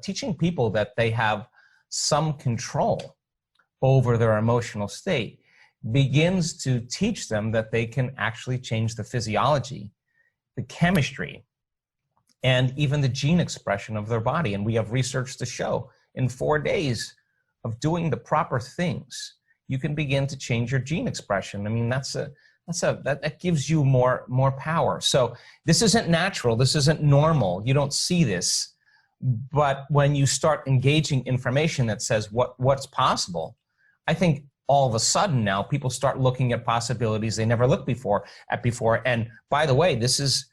teaching people that they have some control over their emotional state begins to teach them that they can actually change the physiology, the chemistry, and even the gene expression of their body. And we have research to show in 4 days of doing the proper things, you can begin to change your gene expression. I mean, that gives you more power. So this isn't natural. This isn't normal. You don't see this. But when you start engaging information that says what's possible, I think all of a sudden now people start looking at possibilities they never looked before. And by the way, this is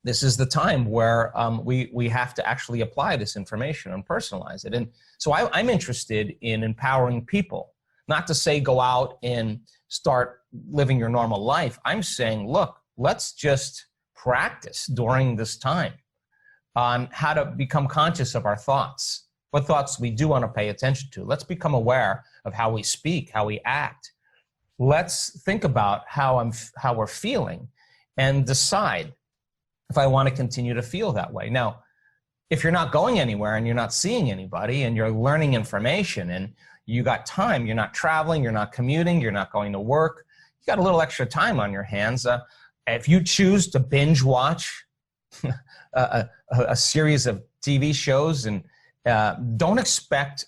the time where we have to actually apply this information and personalize it. And so I'm interested in empowering people, not to say go out and start living your normal life. I'm saying, look, let's just practice during this time on how to become conscious of our thoughts, what thoughts we do want to pay attention to. Let's become aware of how we speak, how we act. Let's think about how we're feeling and decide if I want to continue to feel that way. Now, if you're not going anywhere and you're not seeing anybody and you're learning information and you got time, you're not traveling, you're not commuting, you're not going to work, you got a little extra time on your hands. If you choose to binge watch a series of TV shows, and don't expect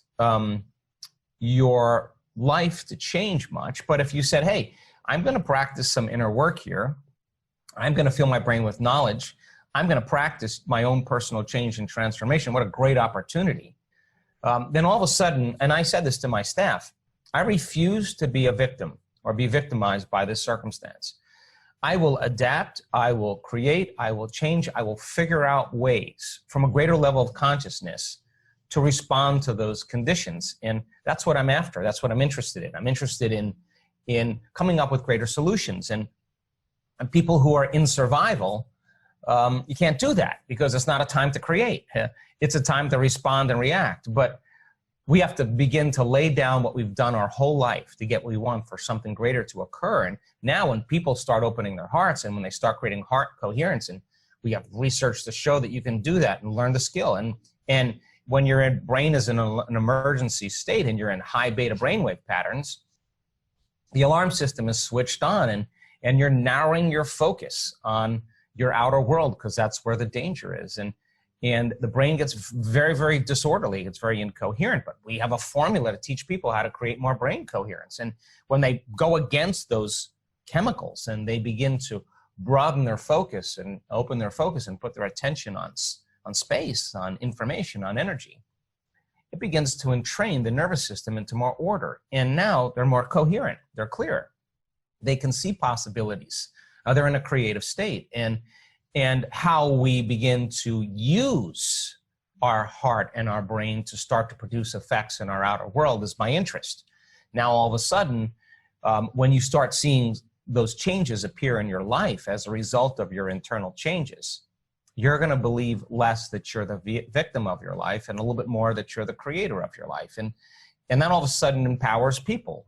your life to change much. But if you said, hey, I'm going to practice some inner work here, I'm going to fill my brain with knowledge, I'm going to practice my own personal change and transformation, what a great opportunity. Then all of a sudden, and I said this to my staff, I refuse to be a victim or be victimized by this circumstance. I will adapt, I will create, I will change, I will figure out ways from a greater level of consciousness to respond to those conditions. And that's what I'm after. That's what I'm interested in. I'm interested in coming up with greater solutions. And people who are in survival, you can't do that because it's not a time to create. It's a time to respond and react. But we have to begin to lay down what we've done our whole life to get what we want for something greater to occur. And now when people start opening their hearts and when they start creating heart coherence, and we have research to show that you can do that and learn the skill. And when your brain is in an emergency state and you're in high beta brainwave patterns, the alarm system is switched on and you're narrowing your focus on your outer world because that's where the danger is. And the brain gets very, very disorderly. It's very incoherent, but we have a formula to teach people how to create more brain coherence. And when they go against those chemicals and they begin to broaden their focus and open their focus and put their attention on space, on information, on energy, it begins to entrain the nervous system into more order. And now they're more coherent, they're clearer. They can see possibilities. They're in a creative state. And how we begin to use our heart and our brain to start to produce effects in our outer world is my interest. Now, all of a sudden, when you start seeing those changes appear in your life as a result of your internal changes, you're going to believe less that you're the victim of your life and a little bit more that you're the creator of your life. And that all of a sudden empowers people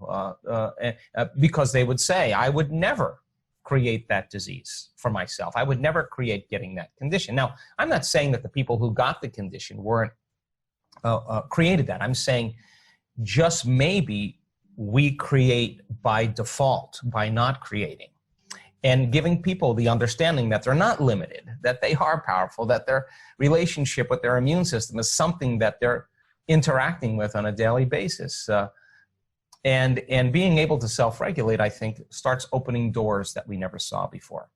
because they would say, I would never create that disease for myself. I would never create getting that condition. Now, I'm not saying that the people who got the condition weren't created that. I'm saying just maybe we create by default, by not creating. And giving people the understanding that they're not limited, that they are powerful, that their relationship with their immune system is something that they're interacting with on a daily basis. And being able to self-regulate, I think, starts opening doors that we never saw before.